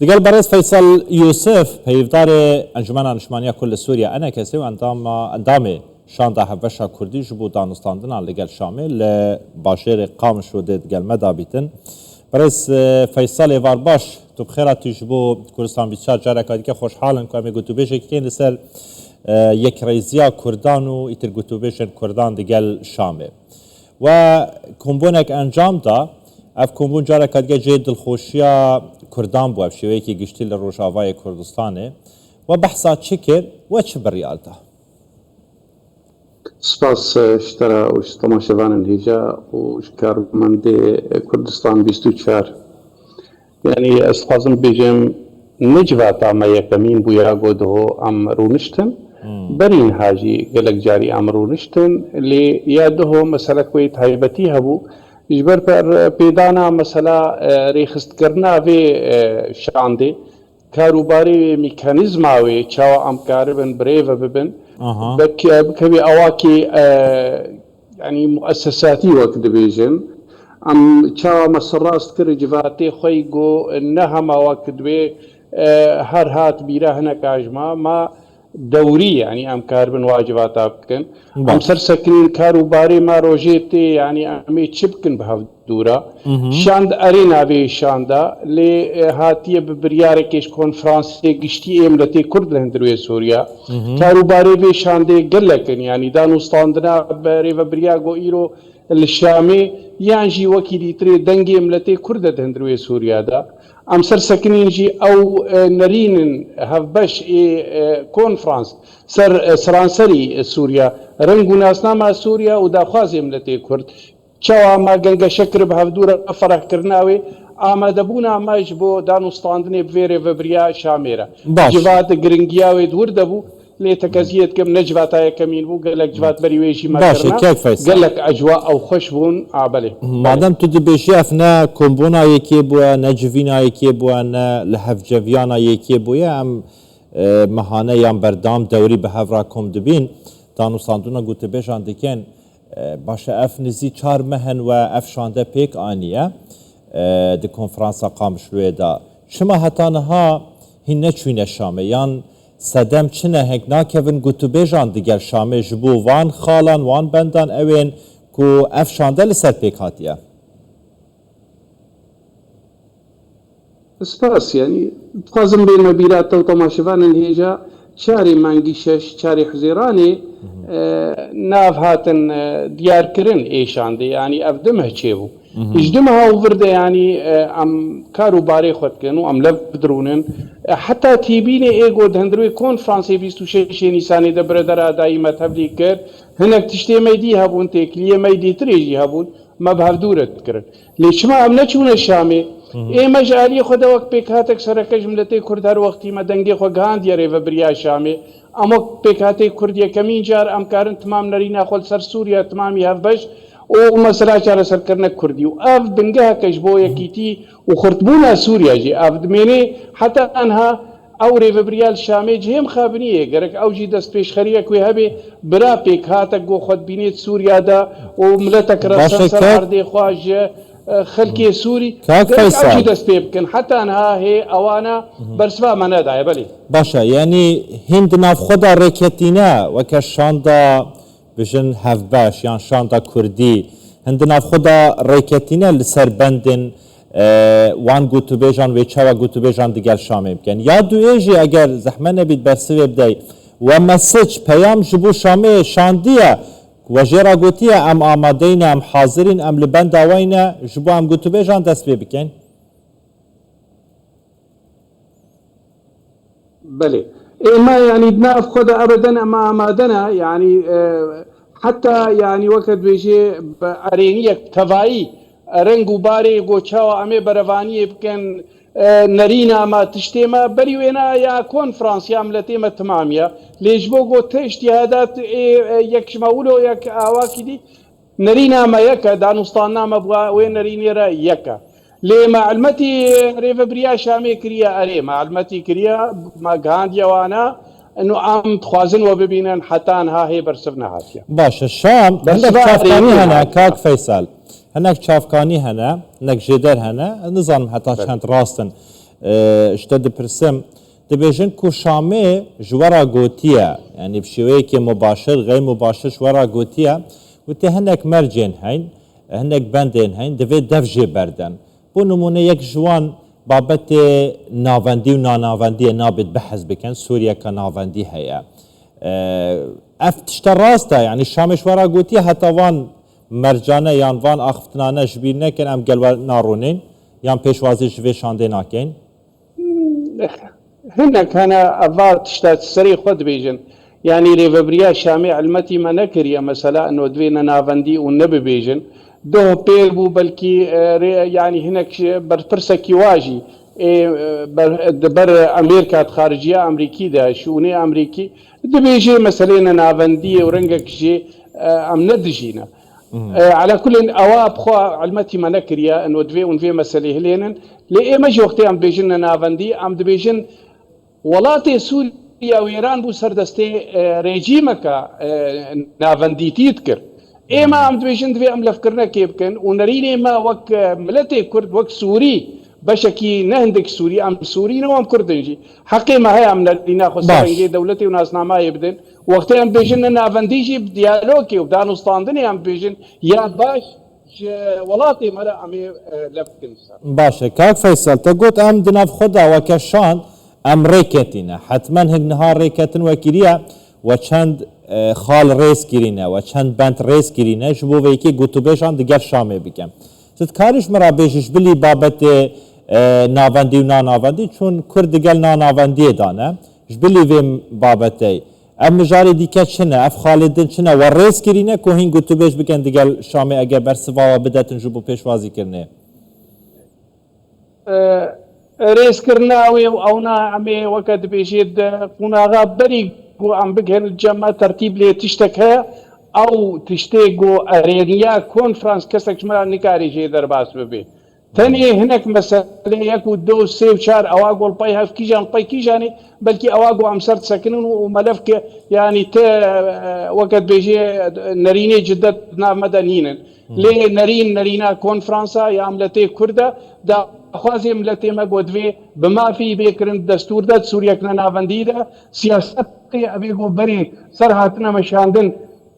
دقال برز فيصل يوسف بيفدار انجمان انشمانيا كل سوريا انا كسي اندامي شاندا هفشا كردي جبو دانستاندنا لقال شامل باشير قامش وديد قال مدى بيتن برز فيصل ايوار باش تو بخيرا تجبو كردستان بيتشار جارك هاديك خوش حالا كامي قلتو بيشي كين لسر يك ريزيا كردانو ايتر قلتو بيشن كردان دقال شامل و كومبونك انجام دا اف کمبون جاره کدگه جید دلخوشیا کردان بو اف شوی که گشتی لروجاوای کردستانه و بحثا چکر و چه بریالتا سپاس اشترا وش تماشاوان الهجا وش كارماندي كردستان 24 يعني استخدم بيجم نجواتا ما يكمين بويا قده امرونشتن برين هاجي قلق جاري امرونشتن اللي ياده مسألة كويت هايبتي هبو اجبر پر پیدانا مسئله ریخست کرنا وی شانده کاروباری میکانیزم آوی چاوا امکار بن بریو ببن بکوی اواکی يعني مؤسساتي وقت بيجن ام چاوا مسراست كر جفاتي خويغو انها وقت بي هر هات بيرا هنا كاجما ما دوري يعني ام كاربن واجبات ابكن ام سر سكنين كاروباري ما روجيتي يعني امي تشبكن بهاف دورا شاند ارينا بي شاندا لي هاتيه ببرياركيش كونفرانسي گشتي املتي كرد لهندروي سوريا كاروباري بي شاندي قلكن يعني دانو ستاندنا بري برياغو ايرو الشامي يانجي وكيلي تري دنگي املتي كرد لهندروي سوريا دا ام سر سكنين جي او نرين هفبش كونفرانس سر سرانسري سوريا رنگو ناسنا ما سوريا ودا خوازي ملتي كرد چاوا ما گنگا شكر بهفدور فرح كرناوي اما دبونا ما يجبو دانو ستاندني بفيري وبريا شاميرا جوات گرنگياوي دور دبو لي تكازيت كم نجواتا كمين بو قال لك جوات بريويشي ما كرنا قال لك اجواء او خشبون عبله مادام تو دبيشي افنا كومبونا يكي بو نجفينا يكي بو ان لهفجفيانا يكي بو ام مهانه يام بردام دوري بهفرا كوم دبين دانو ساندونا قلت بيش عندكين باشا اف نزي چار مهن و اف شانده بيك آنية دي كونفرانسا قامشلوه دا شما هتانها هنه چوين شامه يان سدم چنه هنگ ناکوین گوتو بیجان دیگر شامه جبو وان خالان وان بندان اوین کو اف شانده لسر پیک هاتیه سپاس يعني تقازم بين مبيرات تو تماشفان الهيجا شاري مانجيشش شاري حزيراني ناف هاتن ديار كرن ايشان دي يعني افدمه تشيبو اجدمها وفرده يعني ام كارو باري خد كانوا ام لف درونن حتى تيبيني ايغو دهندروي كونفرانسي 26 نيساني دبردرا دايما تبلي كر هناك تشتي ميدي هابون تكليه ميدي تريجي هابون ما بهفدورت كرن ليش ما ام نچون الشامي اي مجالي خدا وقت بكاتك سرك جملتي كردار وقتي ما دنگي خو گاند يري وبريا شامي اما بكاتي كرديه كمين جار ام كارن تمام نرينا خل سر سوريا تمام يهبش ومسرا چاره سر کرنه کردی و اف دنگه کش بو یکیتی و خرطبونا سوريا جي اف دميني حتى انها او ريفبريال شامي جيم خابنيه گرك او جي دست پیش خريه کوي هبه برا پیک هاتك گو خود بینیت سوريا دا و ملتك رسن سر عرضي خواج خلقي سوري او جي دست بيبكن حتى انها هي اوانا برسوا منا داي بلي باشا يعني هند ناف خدا ركتينا وكشاندا بجن هفباش يعني شاندا كردي هندنا خدا ريكتينا لسر بندن وان گوتو بیجان و چاوا گوتو بیجان دیگر شامه بکن یا دو ایجی اگر زحمه نبید برسوی بدهی و مسج پیام جبو شامه شاندیه و جرا گوتیه ام آمادین ام حاضرین ام لبند آوینه جبو ام گوتو بیجان دست بی بکن بله ما يعني بنعرف خدا ابدا ما آمادنا يعني حتى يعني وقت بيجي ارينيه تفاي رنگو باري گوچاو امي برواني بكن نرينا ما تشتيما بريوينا يا كونفرانس يا ملتيما تماميا ليش بوغو اجتهادات يك شماولو يك اواكي دي نرينا ما يكا دانوستانا ما بغا وين نريني را يكا لي معلمتي ريفبريا شامي كريا اري معلمتي كريا ما غانديا وانا انه عم تخوازن وببينن حتى انها هي برسفنا هاتيا باش الشام هناك شافكاني هنا كاك فيصل هناك شافكاني هنا هناك جدر هنا نظام حتى كانت راستن اشتد برسم دبيجن كو شامي جورا غوتيا يعني بشويك مباشر غير مباشر جورا غوتيا وتي هناك مرجين هين هناك بندين هين دبي دفجي بردن بو نمونه يك جوان بابت ناوندي و ناناوندي نابد بحث بكن سوريا كناوندي هيا اف تشتا راستا يعني الشامش ورا غوتيا حتى وان مرجانه یان وان اخفتنانه جبیرنه کن ام گلوار نارونین یان پیشوازی جوی شانده ناکین هناك أنا أضاء تشتات سري خد بيجن يعني ليفبريا شامع المتي ما نكريا مثلا أنه دوينا نافندي والنبي بيجن دو بيلبو بلكي يعني هناك برفرسكي واجي بر أمريكا خارجية أمريكي ده شوني أمريكي دبيجي مثلا نافندي ورنجك شيء أم ندجينا على كل اواب خو علمتي ما نكريا انه دوي ونفي مساله هلينن لي ماجي وقتي ام بيجن نافندي ام دبيجن ولاتي سوريا وايران بو سردستي ريجيمك نافندي تذكر ايما ام دبيجن دوي ام لفكرنا كيف كان ونريني ما وك ملتي كرد وك سوري بشكي نهندك سوري ام سوري نو ام كردنجي حقي ما هي ام لينا خسرنجي دولتي وناسنا ما يبدن وقتی ام بیشن نافندیجی دیالوگی و دانستاندنی ام بیشن یا باش ولاتی مرا امی لفکن باشه کاک فیصل تا گوت ام دناف خدا و کشان ام ریکتینه حتما هنگ نهار ریکتن و کریه و چند خال ریس کرینه و چند بند ریس کرینه جبو ویکی گوتو بیشان دیگر شامه بکم ست کارش مرا بیشش بلی بابت ناوندی و ناناوندی چون کرد دیگر ناناوندی دانه جبلی ویم بابتی ام مجاری دیکه چنه اف خالدن چنه و ریس کرینه که هین گوتو بیش بکن دیگل شامه اگه برسوا و بدتن جبو پیشوازی کرنه ریس کرنا او نا عمي وقت بيجيد قونا غاب بري قو عم بكهن الجمع ترتيب لي تشتكها او تشتيقو ارينيا كونفرانس كسك شمال نكاري جي درباس ببي ثاني هناك مسألة يكو دو سيو شار أواقو الباي هاف كيجان الباي كيجاني بلكي أواقو عم صرت ساكنون وملفك يعني تا وقت بيجي نريني جدد ناف مدنيين ليه نرينا كونفرانسا يا عملتي كردا دا خوازي ملتي ما قدوي بما في بيكرن دستور دا سوريا كنا نافندي دا سياستي أبيقو بري سرهاتنا مشاندن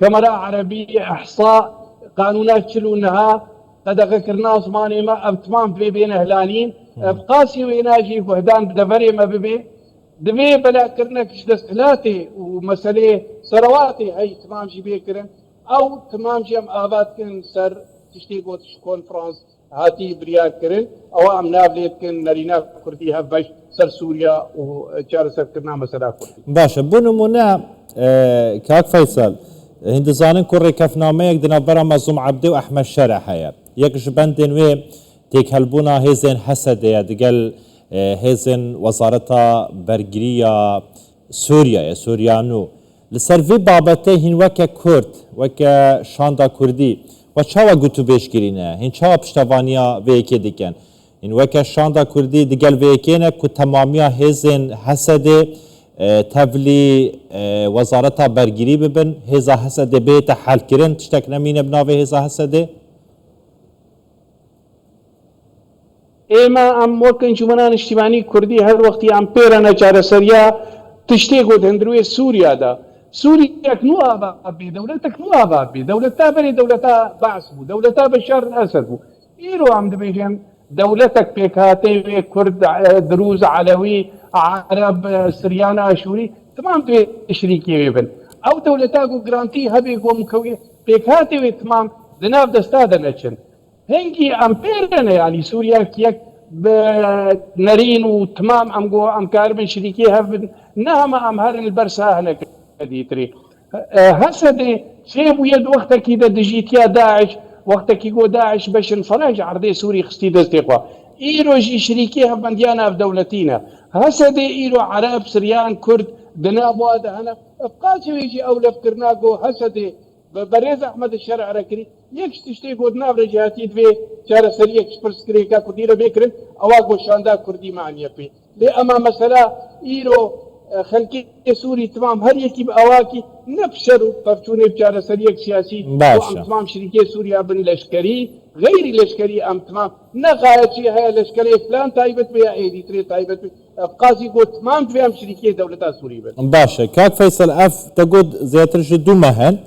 كمرا عربية إحصاء قانونات شلونها قد ذكرنا عثماني ما تمام في بين اهلانين بقاسي ويناجي وهدان بدفري ما ببي دبي بلا كرنا كش دستلاتي ومسألة ثرواتي هي تمام شي بيكرن او تمام شي ام ابات كن سر تشتي قوت كونفرنس هاتي بريا كرن او ام نافليت كن نرينا كردي هبش سر سوريا وشار سر كرنا مسألة كردي باشا بنمونا كاك فيصل هند زانن كوري كفنامه يك دنا برا مزوم عبدي واحمد شرح هيا يك جبندن وي تيك هلبونا هيزن حسد يا دقل هيزن وزارتا برگريا سوريا يا سوريانو لسر في بابته هن وكا كرد وكا شاندا كردي وچاوا گوتو بيش گرينه هن چاوا پشتوانيا ويكي ديكن هن وكا شاندا كردي دقل ويكينه كو تماميا هيزن حسد تفلی وزارت برگیری ببن هزا حسده بیت حل کرن تشتک نمینه بناوه هزا حسده ايما ام وكن جمنان اجتماعي كردي هر وقت ام بيرنا چار سريا تشتيقو دندروي سوريا دا سوريا كنو ابا بي دولتك نو ابا بي دولتا بري دولتا بعث بو دولتا بشار الاسد بو ايرو ام دبيجن دولتك بيكاتي كرد دروز علوي عرب سريان اشوري تمام تو شريكي بن او دولتاكو جرانتي هبي قوم كوي بيكاتي تمام دناف دستاده نچن هنجي امبيرنا يعني سوريا كيك نرين وتمام ام جو ام كاربن شريكي هف نعم ام هرن البرسا هناك ديتري هسه شيب ويد وقتك كده دجيتيا داعش وقتك يقو داعش باش نفرج عرضي سوري خستي دزتيقوا ايرو جي شريكيها بنديانا في دولتينا هسه دي ايرو عرب سريان كرد دنابو هذا انا ابقاتي يجي اولى فكرناكو هسه دي بريز احمد الشرع ركري يكش تشتي قد نافر جهاتي في شارع سريع كشبرس كريكا كديرة بيكرن اواقو شاندا كردي معني بي لأما مسألة ايرو خلقي سوري تمام هر يكي بأواكي نفسروا طفتوني بشارع سريع سياسي باشا تمام شركة سوريا بن لشكري غير لشكري ام تمام نغايتي هي لشكري فلان تايبت بها ايدي تري تايبت قاسي قلت تمام فيها شركه دولتها سوريه باشه کاک فیصل اف تگود زیاترش دو مهن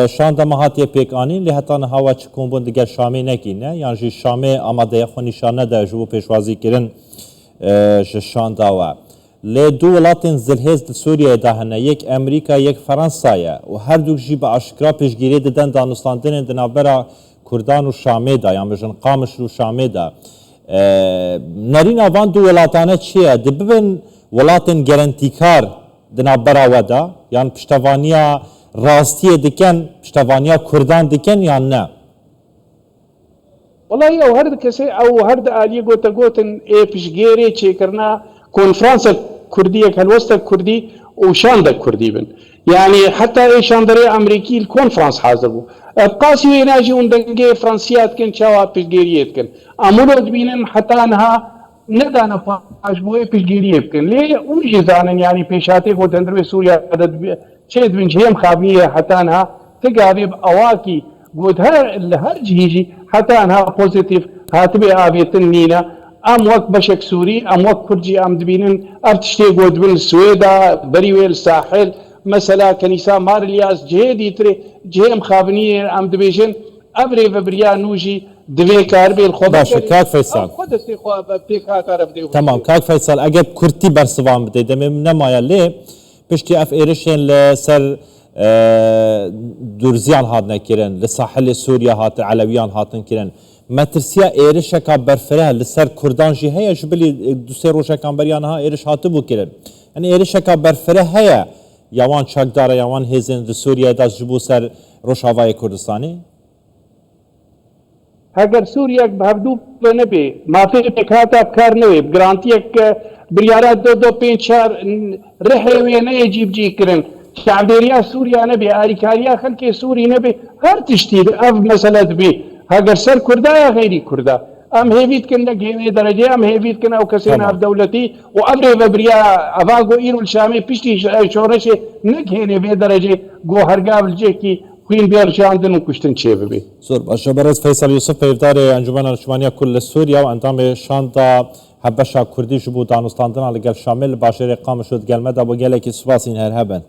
شاندا مهاتیه پیکانی لی حتی نهاوا چکون بند دیگر شامی نکینه یعنی جی شامی آماده خو نشانه ده جو پیشوازی کرن شاندا و لی دو ولاتن زلهز سوریه دهنه یک امریکا یک فرانسایه و هر دو جی به اشکرا پیشگیری دادن دانستاندن دنابرا کردان و شامی ده یعنی بجن قامش و شامی ده نرین آوان دو ولاتانه چیه؟ دببن ولاتن گرانتیکار دنابرا ودا یعنی پشتوانیا راستیه دکن پشتوانیا کردان دکن یا نه؟ والله او هر کسی او هر آلیه گوتن پیشگیری چه کرنا کنفرانس کردیه کلوست کردی و شانده کردی بن يعني حتى شاندري امريكي الكونفرنس حاضروا قاسي يناجي وندنجي فرنسيات كن شوا بيجيريت كن امولو دبينن حتى انها ندانا فاجبوي بيجيريت كن ليه وجزان يعني بيشاتي قد اندري سوريا عدد شيد من جيم خابيه حتى انها تقابل اواكي قد هر جيجي حتى انها بوزيتيف هاتبي ابيتنينا ام وقت بشك سوري ام وقت كرجي ام دبينن ارتشتي قد بن السويدا بريويل الساحل مثلا كنيسة مارلياس جهدي تري جهم خابنية ام دبيجن ابري فبريا نوجي دوی کار بیل خود باشه کاک فیصل تمام کاک فیصل اگر کرتی برسوام بده دمیم نمایا لی پشتی اف ایرشن لسر درزیان هات نکرن لساحل سوریا هات علویان هات نکرن مترسیا ایرش کا برفره لسر کردان جی هيا جبلی دو سه روزه کام بریان ها ایرش هاتو بو کرن یعنی ایرش کا برفره هيا یوان چاکدار یوان هزن سوریا داز جبو سر روشاوای کردستانی اگر سوریا بهردو نبی ما فی فکرات کار نبی گرانتی یک بریارات دو پنج چهار رحوی نه جیب جی کرن شعبیریا سوریا نبی آریکاریا خلک سوری نبی هر تشتیر اف مسئله بی اگر سر کردا یا غیری کردا ام هیویت کن لگه درجه ام هیویت کن او کسین اف دولتی و امر و بریا افاگو ایرو الشامی پشتی شورش نگهنه به درجه گو هرگاول جه کی خوین بیار شاندن و کشتن چه ببی زور باشه برز فیصل یوسف پیفدار انجمن انشمانی کل سوریا و اندام شاندا حبشا کردی جبو دانستاندن لگل شامل باشر اقام شد گلمه دا با گله که سپاسین هر هبن